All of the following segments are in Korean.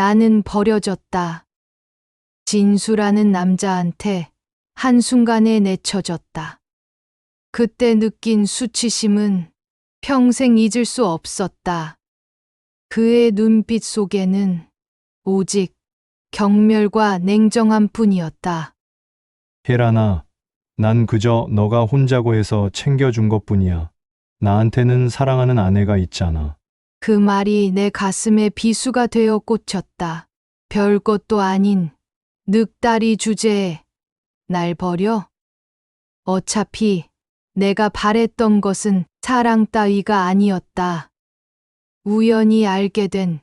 나는 버려졌다. 진수라는 남자한테 한순간에 내쳐졌다. 그때 느낀 수치심은 평생 잊을 수 없었다. 그의 눈빛 속에는 오직 경멸과 냉정함 뿐이었다. 혜란아, 난 그저 너가 혼자고 해서 챙겨준 것뿐이야. 나한테는 사랑하는 아내가 있잖아. 그 말이 내 가슴에 비수가 되어 꽂혔다. 별것도 아닌 늑다리 주제에 날 버려? 어차피 내가 바랬던 것은 사랑 따위가 아니었다. 우연히 알게 된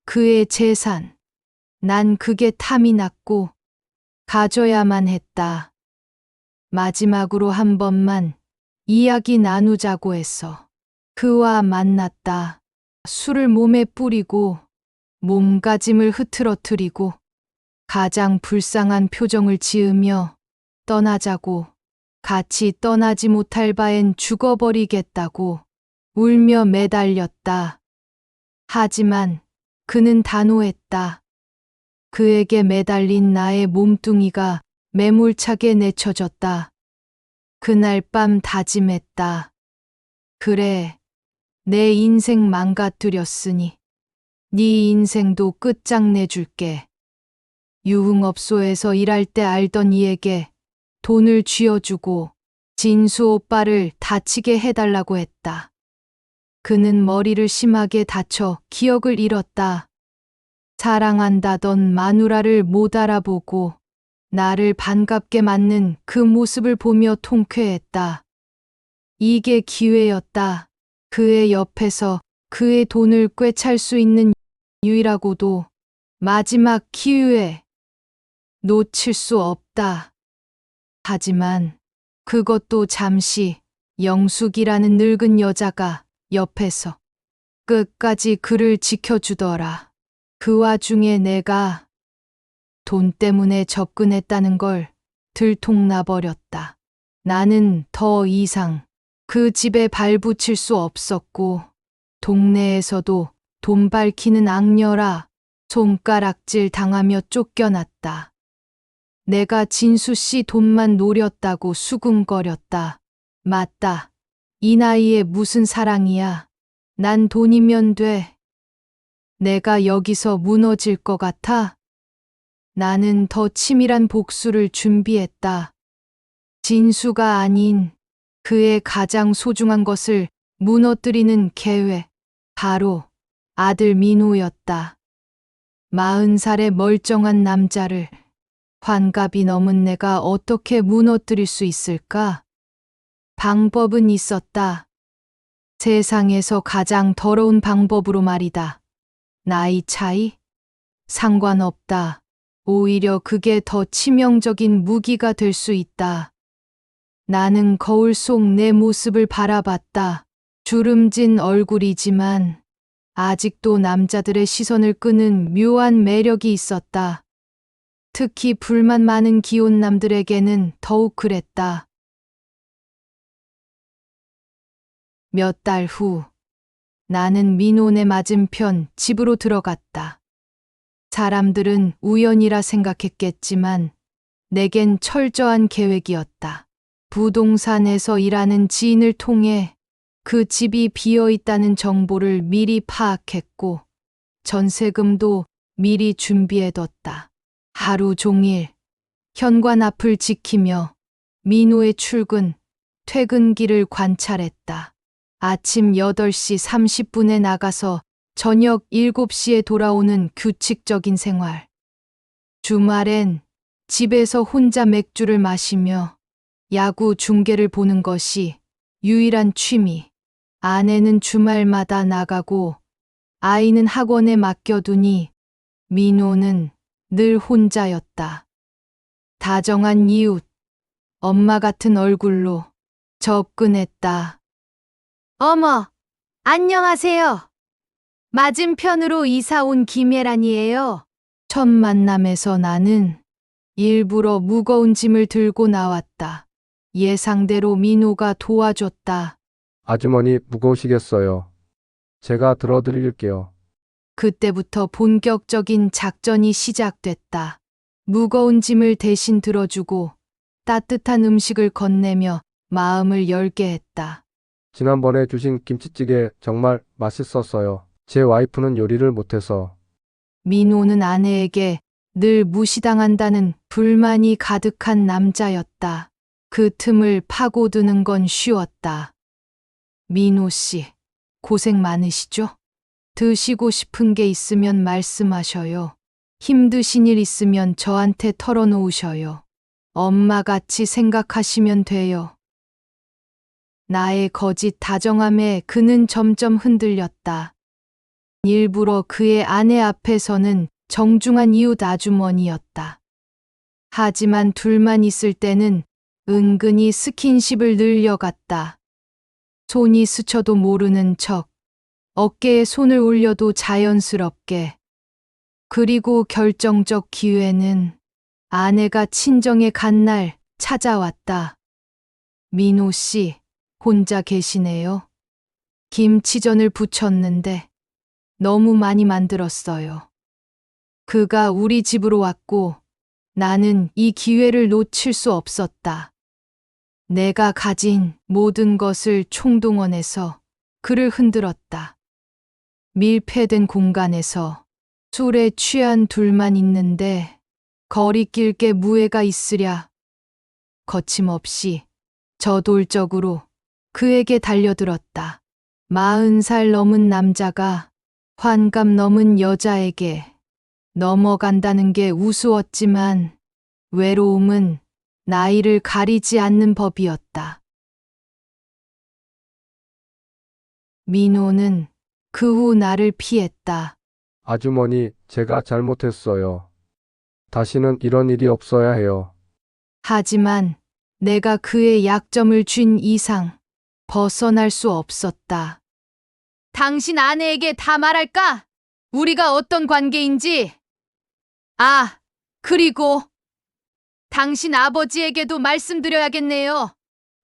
그의 재산. 난 그게 탐이 났고 가져야만 했다. 마지막으로 한 번만 이야기 나누자고 했어. 그와 만났다. 술을 몸에 뿌리고 몸가짐을 흐트러뜨리고 가장 불쌍한 표정을 지으며 떠나자고, 같이 떠나지 못할 바엔 죽어버리겠다고 울며 매달렸다. 하지만 그는 단호했다. 그에게 매달린 나의 몸뚱이가 매몰차게 내쳐졌다. 그날 밤 다짐했다. 그래, 내 인생 망가뜨렸으니 네 인생도 끝장내줄게. 유흥업소에서 일할 때 알던 이에게 돈을 쥐어주고 진수 오빠를 다치게 해달라고 했다. 그는 머리를 심하게 다쳐 기억을 잃었다. 사랑한다던 마누라를 못 알아보고 나를 반갑게 맞는 그 모습을 보며 통쾌했다. 이게 기회였다. 그의 옆에서 그의 돈을 꿰찰 수 있는 유일하고도 마지막 기회. 놓칠 수 없다. 하지만 그것도 잠시 영숙이라는 늙은 여자가 옆에서 끝까지 그를 지켜주더라. 그 와중에 내가 돈 때문에 접근했다는 걸 들통나버렸다. 나는 더 이상 그 집에 발붙일 수 없었고, 동네에서도 돈 밝히는 악녀라 손가락질 당하며 쫓겨났다. 내가 진수 씨 돈만 노렸다고 수군거렸다. 맞다. 이 나이에 무슨 사랑이야. 난 돈이면 돼. 내가 여기서 무너질 것 같아? 나는 더 치밀한 복수를 준비했다. 진수가 아닌 그의 가장 소중한 것을 무너뜨리는 계획. 바로 아들 민호였다. 40살의 멀쩡한 남자를 환갑이 넘은 내가 어떻게 무너뜨릴 수 있을까? 방법은 있었다. 세상에서 가장 더러운 방법으로 말이다. 나이 차이? 상관없다. 오히려 그게 더 치명적인 무기가 될 수 있다. 나는 거울 속 내 모습을 바라봤다. 주름진 얼굴이지만 아직도 남자들의 시선을 끄는 묘한 매력이 있었다. 특히 불만 많은 기혼남들에게는 더욱 그랬다. 몇 달 후, 나는 민혼의 맞은편 집으로 들어갔다. 사람들은 우연이라 생각했겠지만 내겐 철저한 계획이었다. 부동산에서 일하는 지인을 통해 그 집이 비어 있다는 정보를 미리 파악했고 전세금도 미리 준비해뒀다. 하루 종일 현관 앞을 지키며 민호의 출근, 퇴근길을 관찰했다. 아침 8시 30분에 나가서 저녁 7시에 돌아오는 규칙적인 생활. 주말엔 집에서 혼자 맥주를 마시며 야구 중계를 보는 것이 유일한 취미. 아내는 주말마다 나가고 아이는 학원에 맡겨두니 민호는 늘 혼자였다. 다정한 이웃, 엄마 같은 얼굴로 접근했다. 어머, 안녕하세요. 맞은편으로 이사 온 김예란이에요. 첫 만남에서 나는 일부러 무거운 짐을 들고 나왔다. 예상대로 민호가 도와줬다. 아주머니 무거우시겠어요. 제가 들어드릴게요. 그때부터 본격적인 작전이 시작됐다. 무거운 짐을 대신 들어주고 따뜻한 음식을 건네며 마음을 열게 했다. 지난번에 주신 김치찌개 정말 맛있었어요. 제 와이프는 요리를 못해서. 민호는 아내에게 늘 무시당한다는 불만이 가득한 남자였다. 그 틈을 파고드는 건 쉬웠다. 민호 씨, 고생 많으시죠? 드시고 싶은 게 있으면 말씀하셔요. 힘드신 일 있으면 저한테 털어놓으셔요. 엄마같이 생각하시면 돼요. 나의 거짓 다정함에 그는 점점 흔들렸다. 일부러 그의 아내 앞에서는 정중한 이웃 아주머니였다. 하지만 둘만 있을 때는 은근히 스킨십을 늘려갔다. 손이 스쳐도 모르는 척, 어깨에 손을 올려도 자연스럽게. 그리고 결정적 기회는 아내가 친정에 간 날 찾아왔다. 민호 씨, 혼자 계시네요. 김치전을 부쳤는데 너무 많이 만들었어요. 그가 우리 집으로 왔고 나는 이 기회를 놓칠 수 없었다. 내가 가진 모든 것을 총동원해서 그를 흔들었다. 밀폐된 공간에서 술에 취한 둘만 있는데 거리낄 게 무해가 있으랴. 거침없이 저돌적으로 그에게 달려들었다. 40살 넘은 남자가 환갑 넘은 여자에게 넘어간다는 게 우스웠지만 외로움은 나이를 가리지 않는 법이었다. 민호는 그 후 나를 피했다. 아주머니, 제가 잘못했어요. 다시는 이런 일이 없어야 해요. 하지만 내가 그의 약점을 쥔 이상 벗어날 수 없었다. 당신 아내에게 다 말할까? 우리가 어떤 관계인지. 아, 그리고 당신 아버지에게도 말씀드려야겠네요.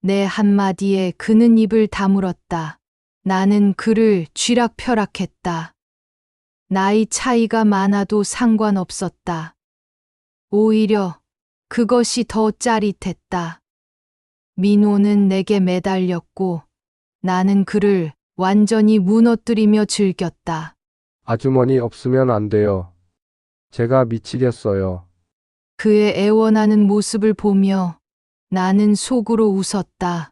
내 한마디에 그는 입을 다물었다. 나는 그를 쥐락펴락했다. 나이 차이가 많아도 상관없었다. 오히려 그것이 더 짜릿했다. 민호는 내게 매달렸고 나는 그를 완전히 무너뜨리며 즐겼다. 아주머니 없으면 안 돼요. 제가 미치겠어요. 그의 애원하는 모습을 보며 나는 속으로 웃었다.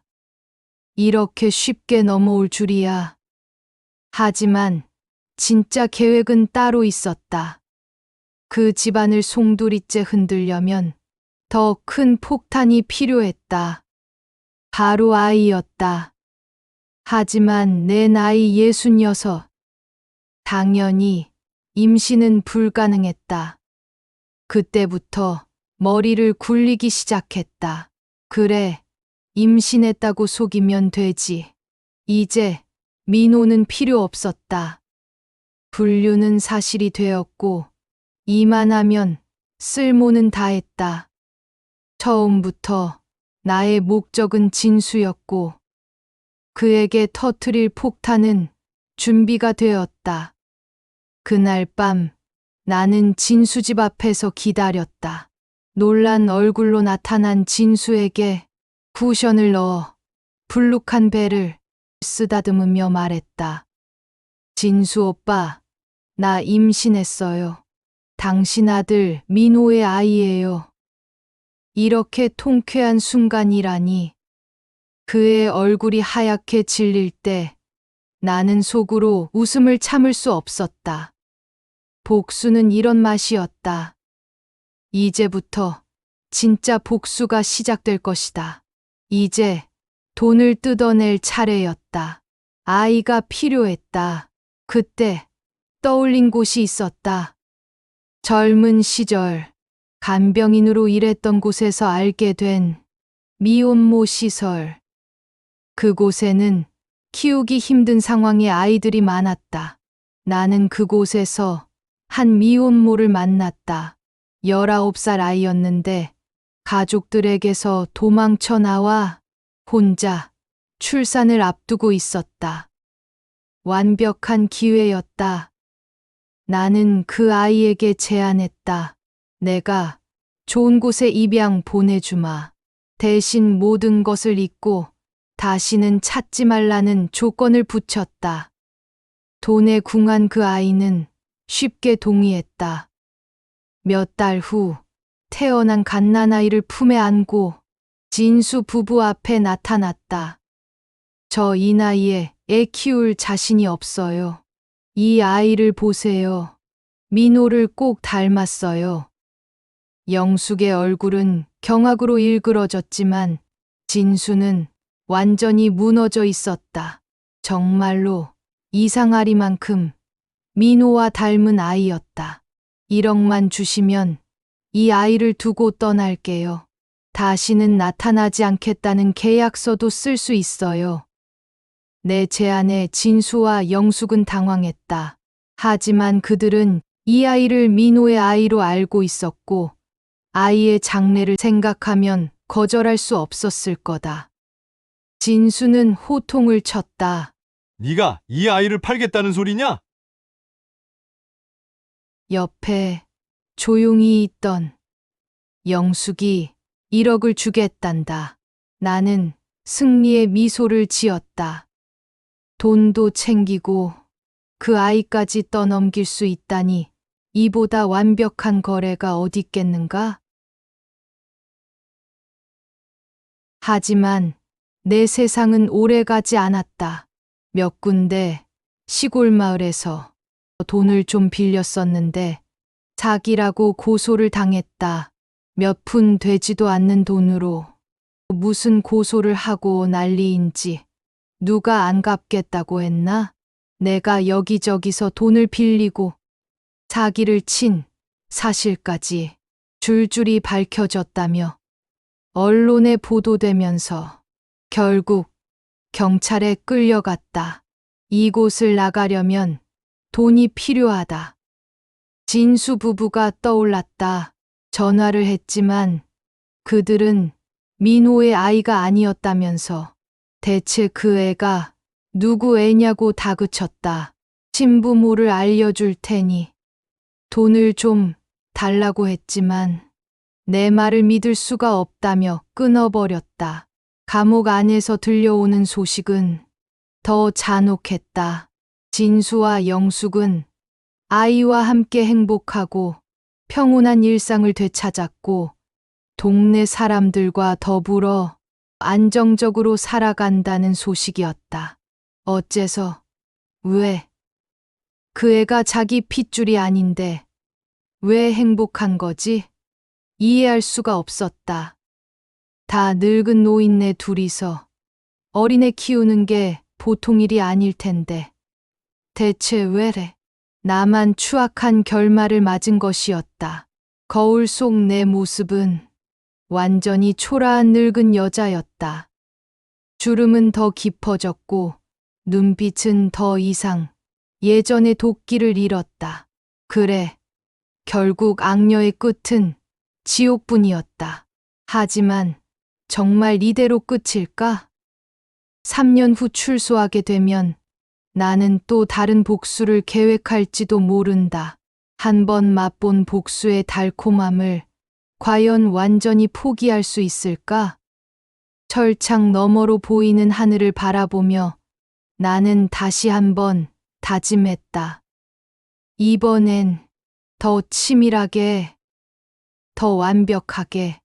이렇게 쉽게 넘어올 줄이야. 하지만 진짜 계획은 따로 있었다. 그 집안을 송두리째 흔들려면 더 큰 폭탄이 필요했다. 바로 아이였다. 하지만 내 나이 66. 당연히 임신은 불가능했다. 그때부터 머리를 굴리기 시작했다. 그래, 임신했다고 속이면 되지. 이제 민호는 필요 없었다. 분류는 사실이 되었고 이만하면 쓸모는 다했다. 처음부터 나의 목적은 진수였고 그에게 터뜨릴 폭탄은 준비가 되었다. 그날 밤 나는 진수 집 앞에서 기다렸다. 놀란 얼굴로 나타난 진수에게 쿠션을 넣어 불룩한 배를 쓰다듬으며 말했다. 진수 오빠, 나 임신했어요. 당신 아들 민호의 아이예요. 이렇게 통쾌한 순간이라니. 그의 얼굴이 하얗게 질릴 때 나는 속으로 웃음을 참을 수 없었다. 복수는 이런 맛이었다. 이제부터 진짜 복수가 시작될 것이다. 이제 돈을 뜯어낼 차례였다. 아이가 필요했다. 그때 떠올린 곳이 있었다. 젊은 시절 간병인으로 일했던 곳에서 알게 된 미혼모 시설. 그곳에는 키우기 힘든 상황의 아이들이 많았다. 나는 그곳에서 한 미혼모를 만났다. 19살 아이였는데 가족들에게서 도망쳐 나와 혼자 출산을 앞두고 있었다. 완벽한 기회였다. 나는 그 아이에게 제안했다. 내가 좋은 곳에 입양 보내주마. 대신 모든 것을 잊고 다시는 찾지 말라는 조건을 붙였다. 돈에 궁한 그 아이는 쉽게 동의했다. 몇 달 후 태어난 갓난아이를 품에 안고 진수 부부 앞에 나타났다. 저 이 나이에 애 키울 자신이 없어요. 이 아이를 보세요. 민호를 꼭 닮았어요. 영숙의 얼굴은 경악으로 일그러졌지만 진수는 완전히 무너져 있었다. 정말로 이상하리만큼 민호와 닮은 아이였다. 1억만 주시면 이 아이를 두고 떠날게요. 다시는 나타나지 않겠다는 계약서도 쓸 수 있어요. 내 제안에 진수와 영숙은 당황했다. 하지만 그들은 이 아이를 민호의 아이로 알고 있었고 아이의 장래를 생각하면 거절할 수 없었을 거다. 진수는 호통을 쳤다. 네가 이 아이를 팔겠다는 소리냐? 옆에 조용히 있던 영숙이 1억을 주겠단다. 나는 승리의 미소를 지었다. 돈도 챙기고 그 아이까지 떠넘길 수 있다니 이보다 완벽한 거래가 어딨겠는가? 하지만 내 세상은 오래가지 않았다. 몇 군데 시골 마을에서 돈을 좀 빌렸었는데 사기라고 고소를 당했다. 몇 푼 되지도 않는 돈으로 무슨 고소를 하고 난리인지 누가 안 갚겠다고 했나? 내가 여기저기서 돈을 빌리고 사기를 친 사실까지 줄줄이 밝혀졌다며 언론에 보도되면서 결국 경찰에 끌려갔다. 이곳을 나가려면 돈이 필요하다. 진수 부부가 떠올랐다. 전화를 했지만 그들은 민호의 아이가 아니었다면서 대체 그 애가 누구 애냐고 다그쳤다. 친부모를 알려줄 테니 돈을 좀 달라고 했지만 내 말을 믿을 수가 없다며 끊어버렸다. 감옥 안에서 들려오는 소식은 더 잔혹했다. 진수와 영숙은 아이와 함께 행복하고 평온한 일상을 되찾았고 동네 사람들과 더불어 안정적으로 살아간다는 소식이었다. 어째서, 왜? 그 애가 자기 핏줄이 아닌데 왜 행복한 거지? 이해할 수가 없었다. 다 늙은 노인네 둘이서 어린애 키우는 게 보통 일이 아닐 텐데 대체 왜래? 나만 추악한 결말을 맞은 것이었다. 거울 속 내 모습은 완전히 초라한 늙은 여자였다. 주름은 더 깊어졌고 눈빛은 더 이상 예전의 도끼를 잃었다. 그래, 결국 악녀의 끝은 지옥뿐이었다. 하지만 정말 이대로 끝일까? 3년 후 출소하게 되면 나는 또 다른 복수를 계획할지도 모른다. 한 번 맛본 복수의 달콤함을 과연 완전히 포기할 수 있을까? 철창 너머로 보이는 하늘을 바라보며 나는 다시 한번 다짐했다. 이번엔 더 치밀하게, 더 완벽하게,